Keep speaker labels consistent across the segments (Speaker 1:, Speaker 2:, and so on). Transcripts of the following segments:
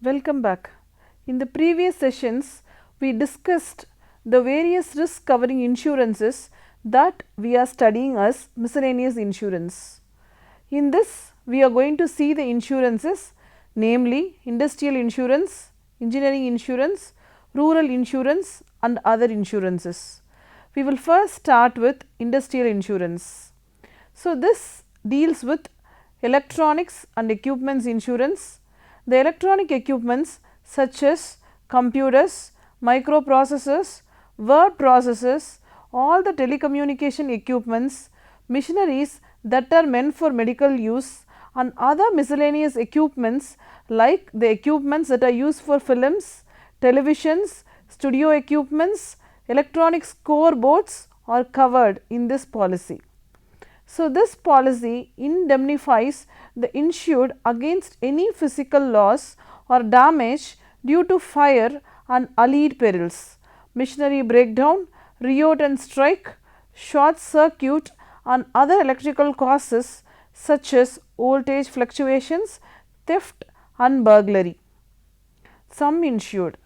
Speaker 1: Welcome back. In the previous sessions, we discussed the various risk covering insurances that we are studying as miscellaneous insurance. In this, we are going to see the insurances, namely industrial insurance, engineering insurance, rural insurance and other insurances. We will first start with industrial insurance. So, this deals with electronics and equipments insurance. The electronic equipments such as computers, microprocessors, word processors, all the telecommunication equipments, machineries that are meant for medical use and other miscellaneous equipments like the equipments that are used for films, televisions, studio equipments, electronic scoreboards are covered in this policy. So, this policy indemnifies the insured against any physical loss or damage due to fire and allied perils, machinery breakdown, riot and strike, short circuit and other electrical causes such as voltage fluctuations, theft and burglary. Sum insured.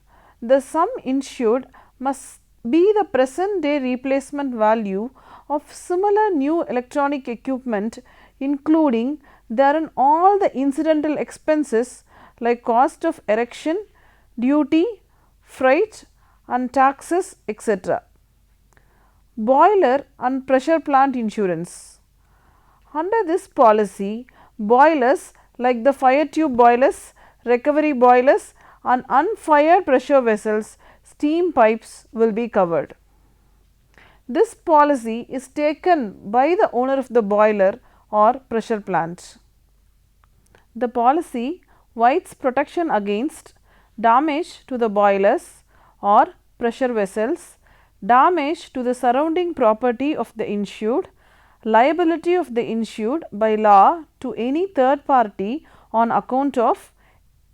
Speaker 1: The sum insured must be the present day replacement value of similar new electronic equipment, including therein all the incidental expenses like cost of erection, duty, freight and taxes, etc. Boiler and pressure plant insurance. Under this policy, boilers like the fire tube boilers, recovery boilers and unfired pressure vessels, steam pipes will be covered. This policy is taken by the owner of the boiler or pressure plant. The policy provides protection against damage to the boilers or pressure vessels, damage to the surrounding property of the insured, liability of the insured by law to any third party on account of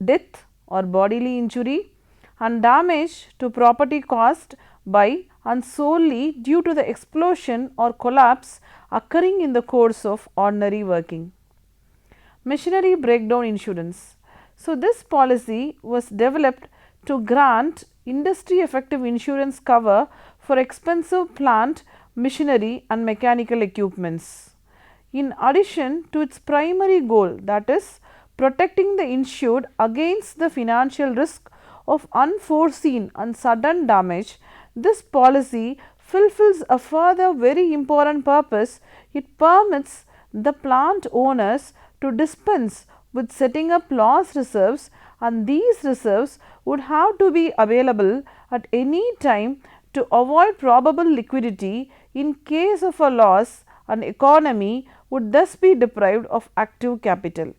Speaker 1: death or bodily injury, and damage to property caused by and solely due to the explosion or collapse occurring in the course of ordinary working. Machinery breakdown insurance. So, this policy was developed to grant industry effective insurance cover for expensive plant, machinery and mechanical equipments. In addition to its primary goal, that is protecting the insured against the financial risk of unforeseen and sudden damage, this policy fulfills a further very important purpose. It permits the plant owners to dispense with setting up loss reserves, and these reserves would have to be available at any time to avoid probable liquidity in case of a loss, and economy would thus be deprived of active capital.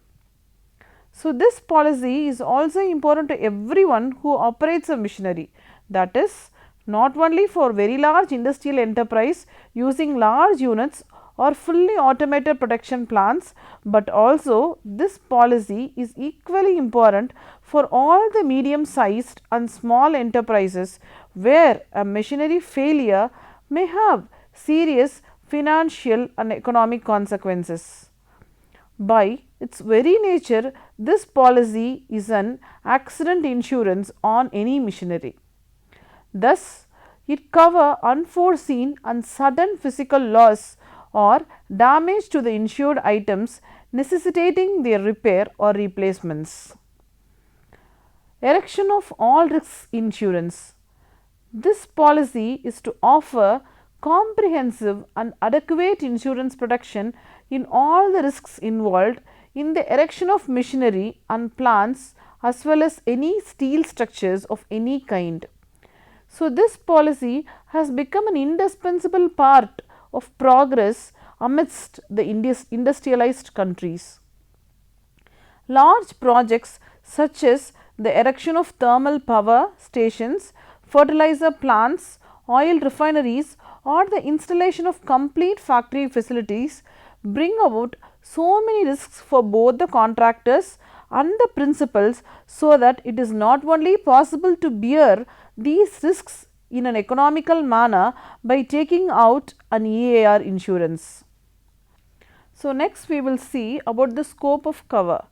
Speaker 1: So, this policy is also important to everyone who operates a machinery, that is not only for very large industrial enterprise using large units or fully automated production plants, but also this policy is equally important for all the medium sized and small enterprises where a machinery failure may have serious financial and economic consequences. By its very nature, this policy is an accident insurance on any machinery. Thus, it covers unforeseen and sudden physical loss or damage to the insured items necessitating their repair or replacements. Erection of all risks insurance. This policy is to offer comprehensive and adequate insurance protection in all the risks involved in the erection of machinery and plants as well as any steel structures of any kind. So, this policy has become an indispensable part of progress amidst the industrialized countries. Large projects such as the erection of thermal power stations, fertilizer plants, oil refineries or the installation of complete factory facilities bring about so many risks for both the contractors and the principals, so that it is not only possible to bear these risks in an economical manner by taking out an EAR insurance. So, next we will see about the scope of cover.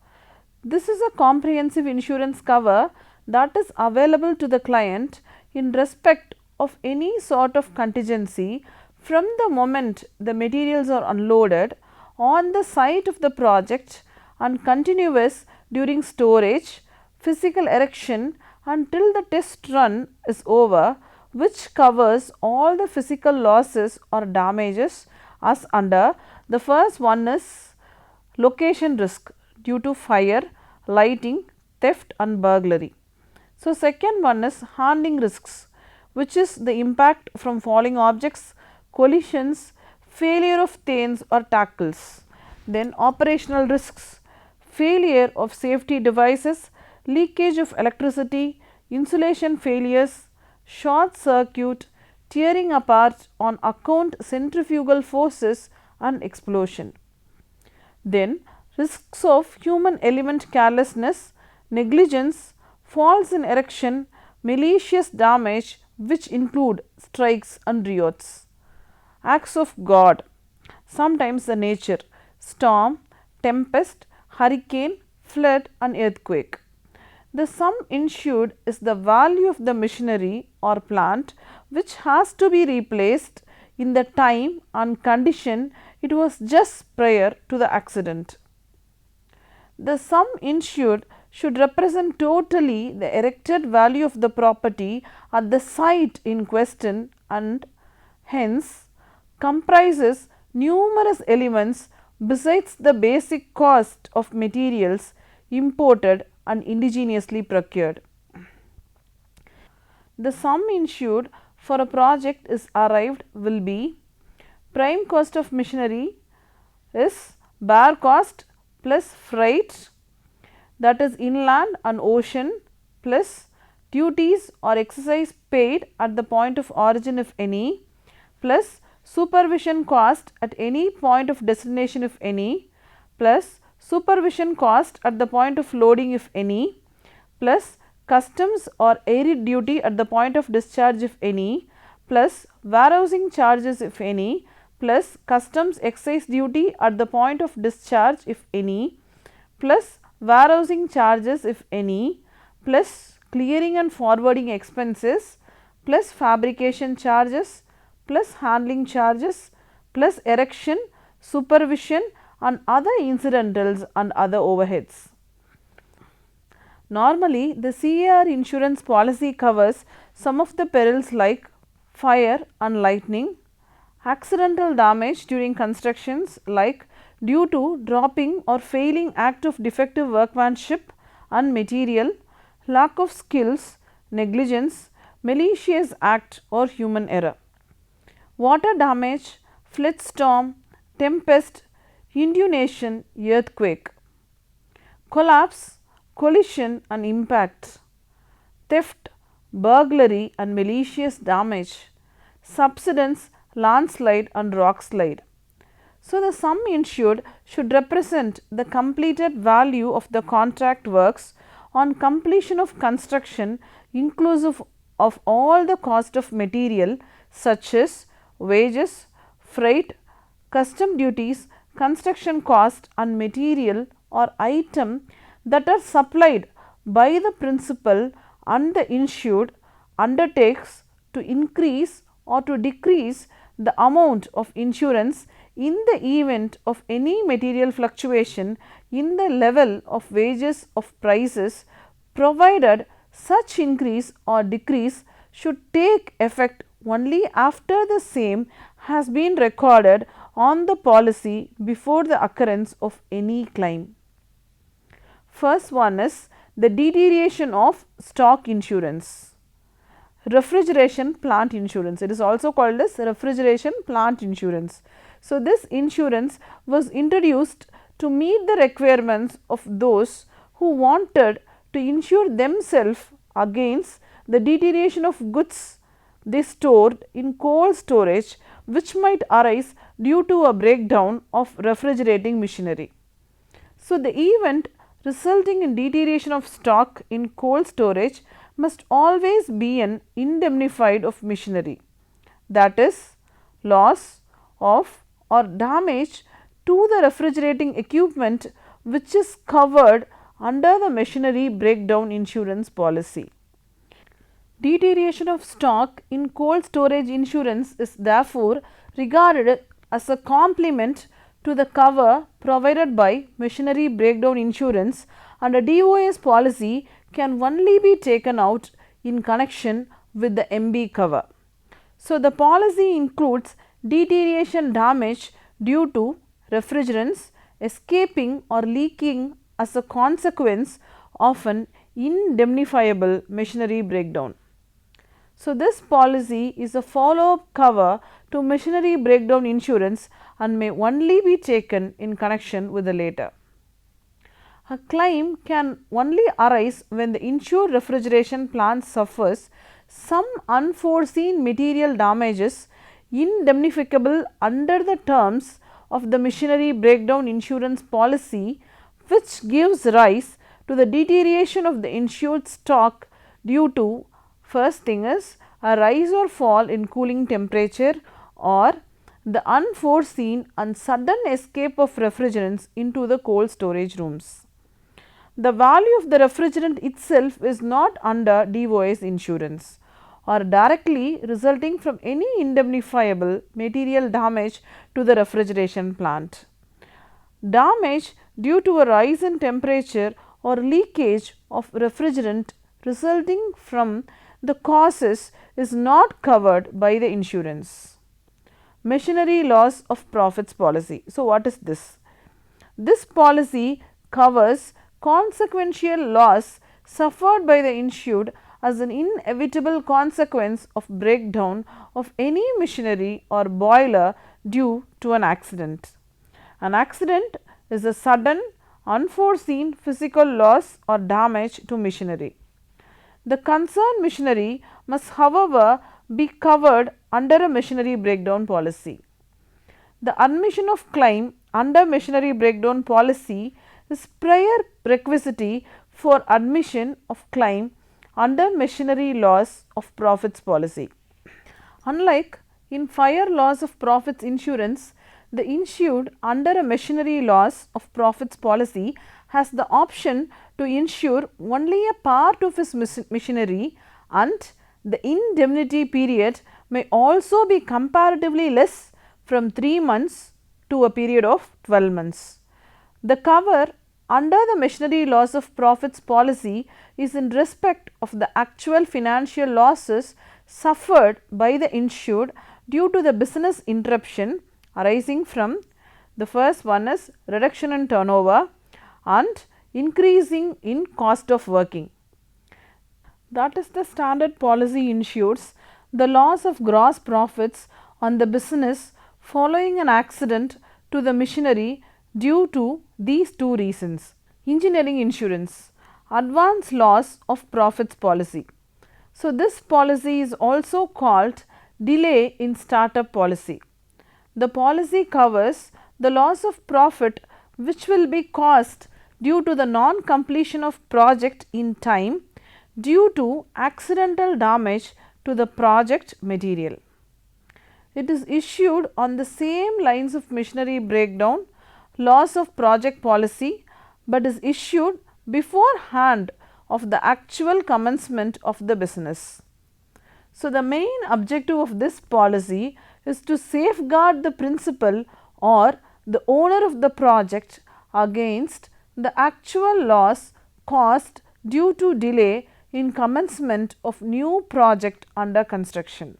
Speaker 1: This is a comprehensive insurance cover that is available to the client in respect of any sort of contingency from the moment the materials are unloaded on the site of the project and continuous during storage, physical erection until the test run is over, which covers all the physical losses or damages as under. The first one is location risk due to fire, lighting, theft and burglary. So, second one is handling risks, which is the impact from falling objects, collisions, failure of chains or tackles. Then operational risks, failure of safety devices, leakage of electricity, insulation failures, short circuit, tearing apart on account centrifugal forces and explosion. Then risks of human element carelessness, negligence, faults in erection, malicious damage which include strikes and riots. Acts of God, sometimes the nature, storm, tempest, hurricane, flood and earthquake. The sum insured is the value of the machinery or plant which has to be replaced in the time and condition it was just prior to the accident. The sum insured should represent totally the erected value of the property at the site in question and hence comprises numerous elements besides the basic cost of materials imported and indigenously procured. The sum insured for a project is arrived will be prime cost of machinery is bare cost plus freight, that is inland and ocean, plus duties or excise paid at the point of origin if any, plus supervision cost at any point of destination if any, plus supervision cost at the point of loading if any, plus customs or arid duty at the point of discharge if any, plus warehousing charges if any, plus customs excise duty at the point of discharge if any, plus warehousing charges if any, plus clearing and forwarding expenses, plus fabrication charges, plus handling charges, plus erection, supervision and other incidentals and other overheads. Normally, the CAR insurance policy covers some of the perils like fire and lightning, accidental damage during constructions like due to dropping or failing act of defective workmanship and material, lack of skills, negligence, malicious act or human error. Water damage, flood storm, tempest, inundation, earthquake. Collapse, collision and impact. Theft, burglary and malicious damage. Subsidence, landslide and rock slide. So, the sum insured should represent the completed value of the contract works on completion of construction inclusive of all the cost of material such as wages, freight, custom duties, construction cost and material or item that are supplied by the principal and the insured undertakes to increase or to decrease the amount of insurance in the event of any material fluctuation in the level of wages of prices, provided such increase or decrease should take effect only after the same has been recorded on the policy before the occurrence of any claim. First one is the deterioration of stock insurance. Refrigeration plant insurance, it is also called as refrigeration plant insurance. So, this insurance was introduced to meet the requirements of those who wanted to insure themselves against the deterioration of goods they stored in cold storage which might arise due to a breakdown of refrigerating machinery. So, the event resulting in deterioration of stock in cold storage must always be an indemnified of machinery, that is loss of or damage to the refrigerating equipment which is covered under the machinery breakdown insurance policy. Deterioration of stock in cold storage insurance is therefore regarded as a complement to the cover provided by machinery breakdown insurance, and a DOS policy can only be taken out in connection with the MB cover. So, the policy includes deterioration damage due to refrigerants escaping or leaking as a consequence of an indemnifiable machinery breakdown. So, this policy is a follow up cover to machinery breakdown insurance and may only be taken in connection with the latter. A claim can only arise when the insured refrigeration plant suffers some unforeseen material damages indemnificable under the terms of the machinery breakdown insurance policy, which gives rise to the deterioration of the insured stock due to, first thing is, a rise or fall in cooling temperature or the unforeseen and sudden escape of refrigerants into the cold storage rooms. The value of the refrigerant itself is not under DOS insurance or directly resulting from any indemnifiable material damage to the refrigeration plant. Damage due to a rise in temperature or leakage of refrigerant resulting from the causes is not covered by the insurance. Machinery loss of profits policy. So, what is this? This policy covers consequential loss suffered by the insured as an inevitable consequence of breakdown of any machinery or boiler due to an accident. An accident is a sudden, unforeseen physical loss or damage to machinery. The concerned machinery must, however, be covered under a machinery breakdown policy. The admission of claim under machinery breakdown policy is prior requisite for admission of claim under machinery loss of profits policy. Unlike in fire loss of profits insurance, the insured under a machinery loss of profits policy has the option to insure only a part of his machinery, and the indemnity period may also be comparatively less from 3 months to a period of 12 months. The cover under the machinery loss of profits policy is in respect of the actual financial losses suffered by the insured due to the business interruption arising from, the first one is reduction in turnover and increasing in cost of working. That is, the standard policy insures the loss of gross profits on the business following an accident to the machinery due to these two reasons. Engineering insurance, advance loss of profits policy. So, this policy is also called delay in startup policy. The policy covers the loss of profit which will be caused due to the non completion of project in time due to accidental damage to the project material. It is issued on the same lines of machinery breakdown loss of project policy, but is issued beforehand of the actual commencement of the business. So, the main objective of this policy is to safeguard the principal or the owner of the project against the actual loss caused due to delay in commencement of new project under construction.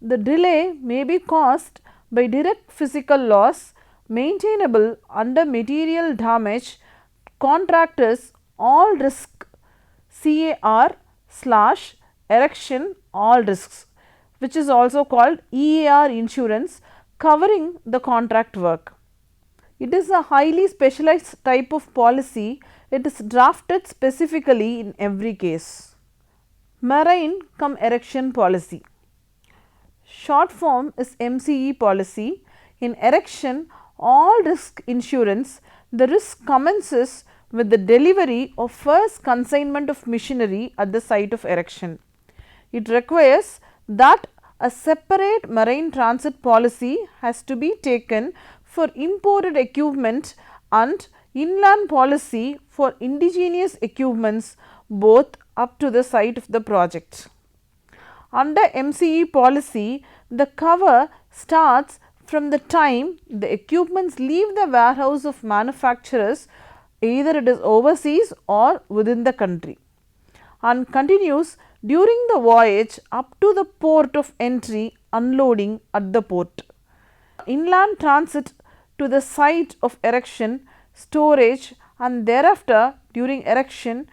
Speaker 1: The delay may be caused by direct physical loss maintainable under material damage contractors all risk CAR/erection all risks, which is also called EAR insurance, covering the contract work. It is a highly specialized type of policy. It is drafted specifically in every case. Marine cum erection policy. Short form is MCE policy. In erection all risk insurance, the risk commences with the delivery of first consignment of machinery at the site of erection. It requires that a separate marine transit policy has to be taken for imported equipment and inland policy for indigenous equipments both up to the site of the project. Under MCE policy, the cover starts from the time the equipments leave the warehouse of manufacturers, either it is overseas or within the country, and continues during the voyage up to the port of entry, unloading at the port. Inland transit to the site of erection, storage, and thereafter during erection,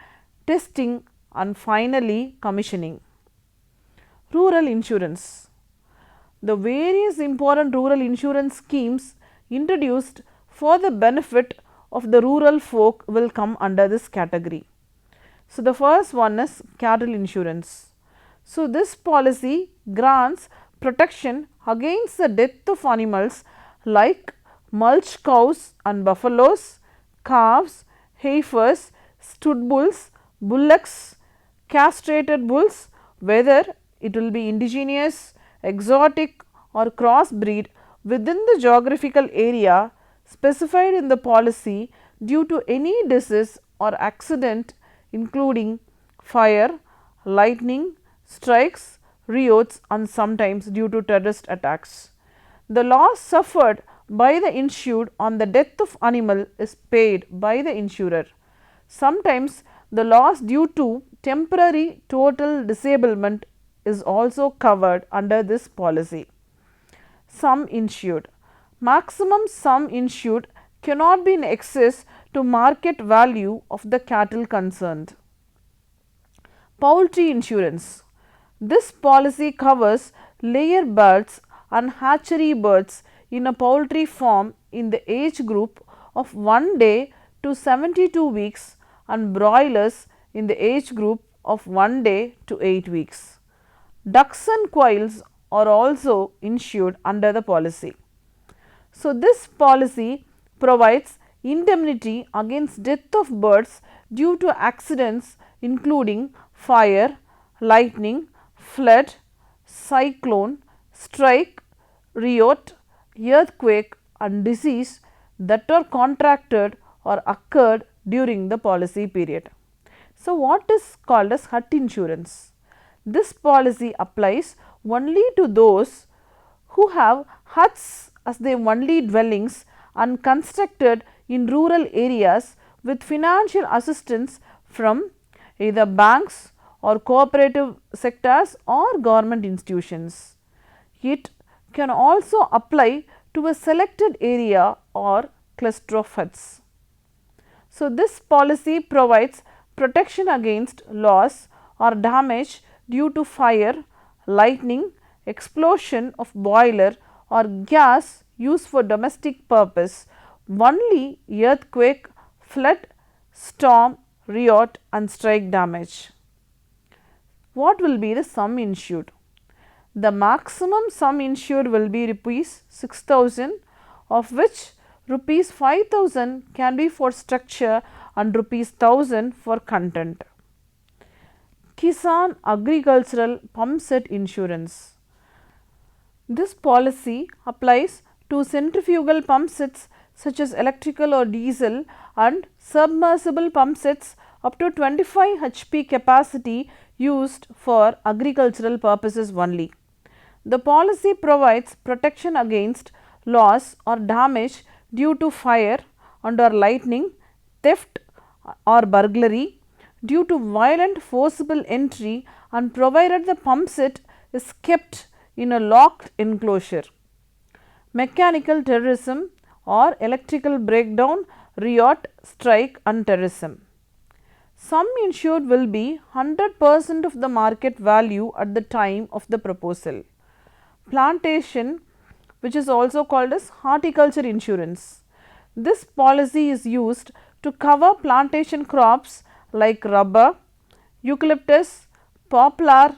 Speaker 1: testing, and finally commissioning. Rural insurance. The various important rural insurance schemes introduced for the benefit of the rural folk will come under this category. So, the first one is cattle insurance. So, this policy grants protection against the death of animals like mulch cows and buffaloes, calves, heifers, stud bulls, bullocks, castrated bulls, whether it will be indigenous, exotic or crossbreed within the geographical area specified in the policy due to any disease or accident, including fire, lightning, strikes, riots, and sometimes due to terrorist attacks. The loss suffered by the insured on the death of animal is paid by the insurer. Sometimes the loss due to temporary total disablement is also covered under this policy. Sum insured. Maximum sum insured cannot be in excess to market value of the cattle concerned. Poultry insurance. This policy covers layer birds and hatchery birds in a poultry farm in the age group of 1 day to 72 weeks and broilers in the age group of 1 day to 8 weeks. Ducks and quails are also insured under the policy. So, this policy provides indemnity against death of birds due to accidents including fire, lightning, flood, cyclone, strike, riot, earthquake and disease that are contracted or occurred during the policy period. So, what is called as hut insurance? This policy applies only to those who have huts as their only dwellings and constructed in rural areas with financial assistance from either banks or cooperative sectors or government institutions. It can also apply to a selected area or cluster of huts. So, this policy provides protection against loss or damage due to fire, lightning, explosion of boiler or gas used for domestic purpose, only earthquake, flood, storm, riot and strike damage. What will be the sum insured? The maximum sum insured will be rupees 6,000, of which rupees 5,000 can be for structure and rupees 1,000 for content. Kisan Agricultural Pump Set Insurance. This policy applies to centrifugal pump sets such as electrical or diesel and submersible pump sets up to 25 HP capacity used for agricultural purposes only. The policy provides protection against loss or damage due to fire and or lightning, theft or burglary, due to violent forcible entry and provided the pump set is kept in a locked enclosure. Mechanical terrorism or electrical breakdown, riot, strike and terrorism. Sum insured will be 100% of the market value at the time of the proposal. Plantation, which is also called as horticulture insurance. This policy is used to cover plantation crops like rubber, eucalyptus, poplar,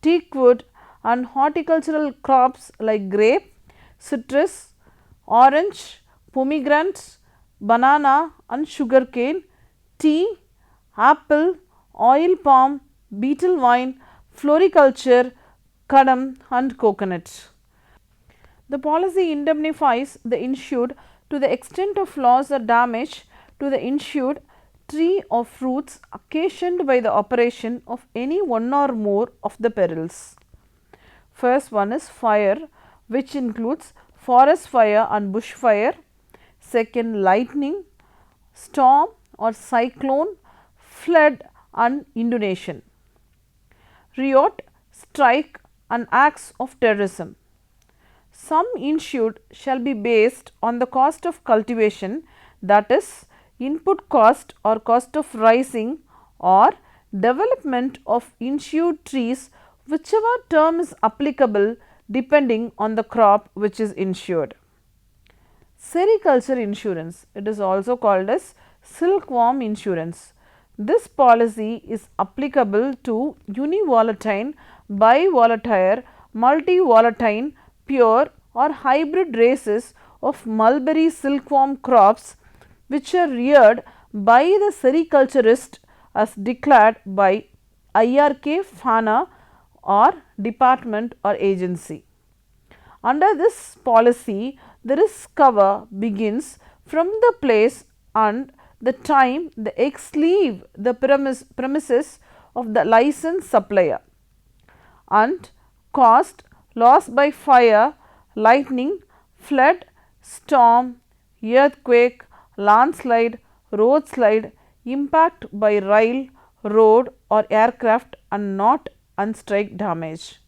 Speaker 1: teakwood and horticultural crops like grape, citrus, orange, pomegranate, banana and sugarcane, tea, apple, oil palm, betel vine, floriculture, kadam and coconut. The policy indemnifies the insured to the extent of loss or damage to the insured tree or fruits occasioned by the operation of any one or more of the perils. First one is fire, which includes forest fire and bush fire. Second, lightning, storm or cyclone, flood and inundation. Riot, strike and acts of terrorism. Sum insured shall be based on the cost of cultivation, that is input cost or cost of rising or development of insured trees, whichever term is applicable depending on the crop which is insured. Sericulture insurance, it is also called as silkworm insurance. This policy is applicable to univolatile, bivolatile, multivolatile, pure or hybrid races of mulberry silkworm crops which are reared by the sericulturist as declared by IRK, FANA or department or agency. Under this policy, the risk cover begins from the place and the time the eggs leave the premises of the licensed supplier, and cost loss by fire, lightning, flood, storm, earthquake, landslide, roadslide, impact by rail, road or aircraft and not on strike damage.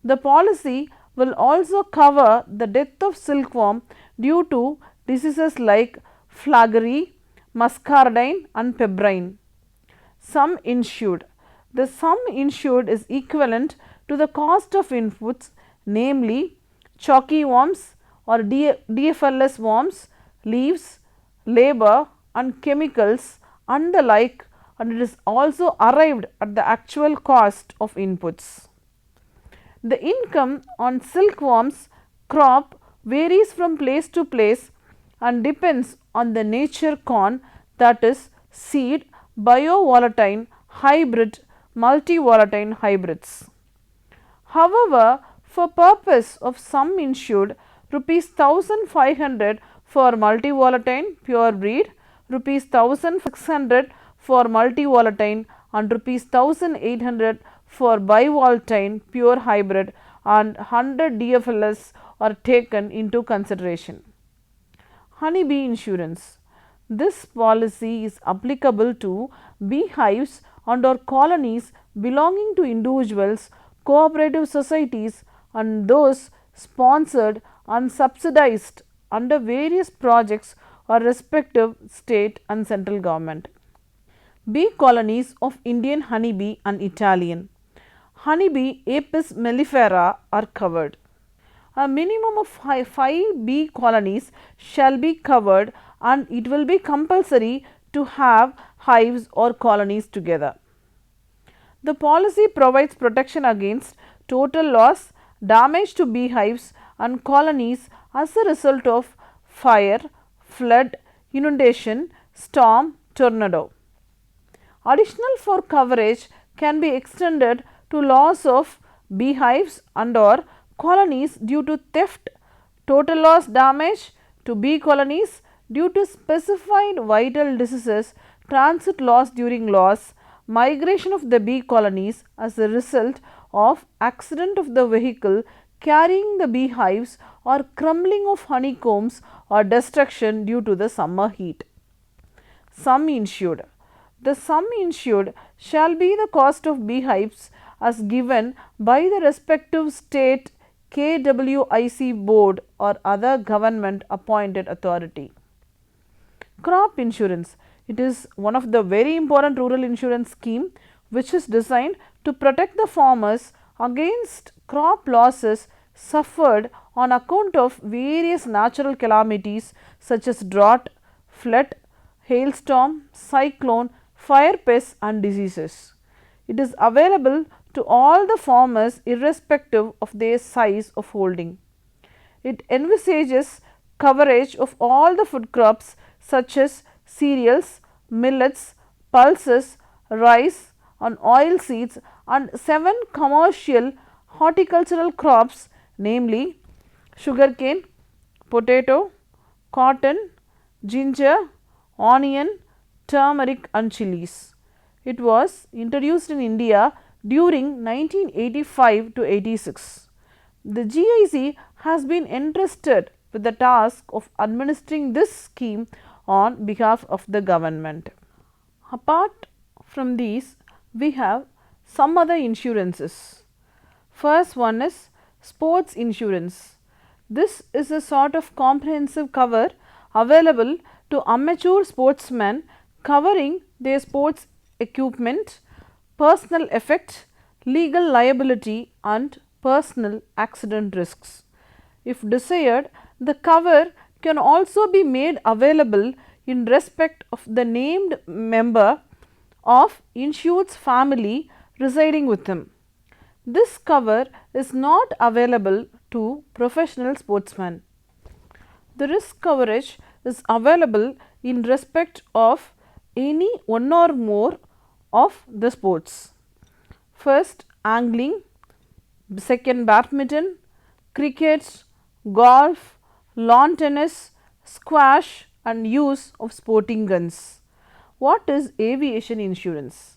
Speaker 1: The policy will also cover the death of silkworm due to diseases like flaggery, muscardine and pebrine. Sum insured. The sum insured is equivalent to the cost of inputs, namely chalky worms or DFLS worms, leaves, labor and chemicals and the like, and it is also arrived at the actual cost of inputs. The income on silkworms crop varies from place to place and depends on the nature corn, that is seed, biovolatile, hybrid, multivolatile hybrids. However, for purpose of sum insured, rupees 1500 for multivolatile pure breed, rupees 1600 for multivolatile and rupees 1800 for bivolatile pure hybrid and 100 DFLS are taken into consideration. Honeybee insurance. This policy is applicable to beehives and or colonies belonging to individuals, cooperative societies and those sponsored and subsidized under various projects or respective state and central government. Bee colonies of Indian honeybee and Italian. Honeybee Apis mellifera are covered. A minimum of 5 bee colonies shall be covered and it will be compulsory to have hives or colonies together. The policy provides protection against total loss, damage to beehives and colonies as a result of fire, flood, inundation, storm, tornado. Additional for coverage can be extended to loss of beehives and or colonies due to theft, total loss damage to bee colonies due to specified vital diseases, transit loss during loss, migration of the bee colonies as a result of accident of the vehicle carrying the beehives or crumbling of honeycombs or destruction due to the summer heat. Sum insured. The sum insured shall be the cost of beehives as given by the respective state KWIC board or other government appointed authority. Crop insurance. It is one of the very important rural insurance scheme which is designed to protect the farmers against crop losses suffered on account of various natural calamities such as drought, flood, hailstorm, cyclone, fire pests and diseases. It is available to all the farmers irrespective of their size of holding. It envisages coverage of all the food crops such as cereals, millets, pulses, rice and oil seeds and 7 commercial horticultural crops, namely sugarcane, potato, cotton, ginger, onion, turmeric and chilies. It was introduced in India during 1985 to 86. The GIC has been entrusted with the task of administering this scheme on behalf of the government. Apart from these, we have some other insurances. First one is sports insurance. This is a sort of comprehensive cover available to amateur sportsmen covering their sports equipment, personal effect, legal liability and personal accident risks. If desired, the cover can also be made available in respect of the named member of insured's family residing with him. This cover is not available to professional sportsmen. The risk coverage is available in respect of any one or more of the sports. First, angling, second, badminton, cricket, golf, lawn tennis, squash and use of sporting guns. What is aviation insurance?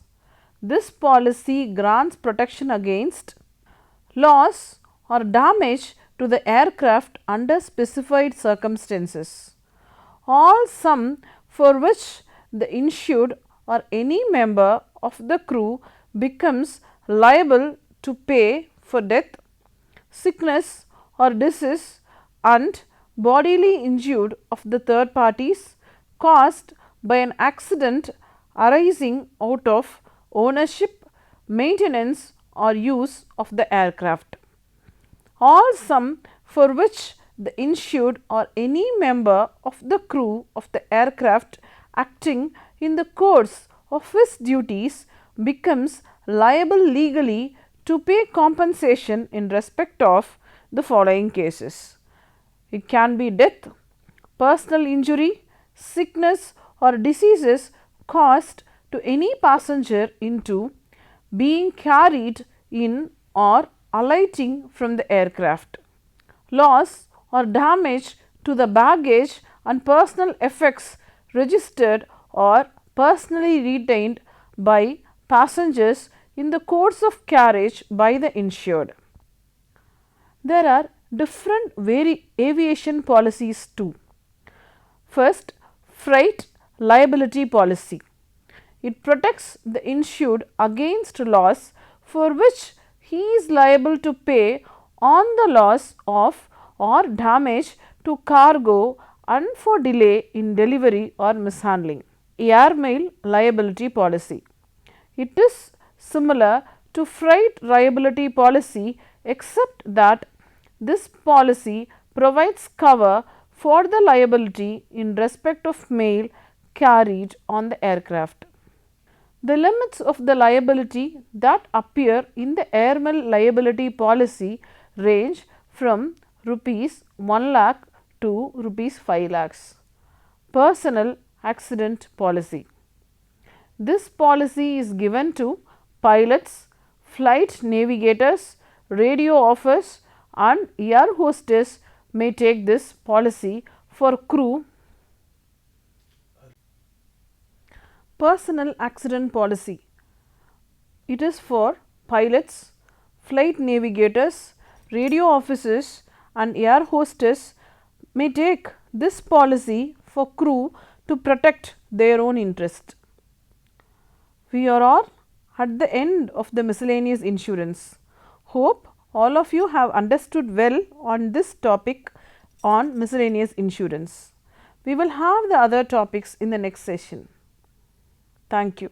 Speaker 1: This policy grants protection against loss or damage to the aircraft under specified circumstances. All sum for which the insured or any member of the crew becomes liable to pay for death, sickness or disease and bodily injury of the third parties caused by an accident arising out of ownership, maintenance or use of the aircraft. All sum for which the insured or any member of the crew of the aircraft acting in the course of his duties becomes liable legally to pay compensation in respect of the following cases. It can be death, personal injury, sickness or diseases caused to any passenger into being carried in or alighting from the aircraft, loss or damage to the baggage and personal effects registered or personally retained by passengers in the course of carriage by the insured. There are different aviation policies too. First, freight liability policy. It protects the insured against loss for which he is liable to pay on the loss of or damage to cargo and for delay in delivery or mishandling. Airmail liability policy. It is similar to freight liability policy except that this policy provides cover for the liability in respect of mail carried on the aircraft. The limits of the liability that appear in the airmail liability policy range from rupees 1 lakh to rupees 5 lakhs. Personal accident policy. This policy is given to pilots, flight navigators, radio officers and air hostess may take this policy for crew. Personal accident policy. It is for pilots, flight navigators, radio officers and air hostess may take this policy for crew to protect their own interest. We are all at the end of the miscellaneous insurance. Hope all of you have understood well on this topic on miscellaneous insurance. We will have the other topics in the next session. Thank you.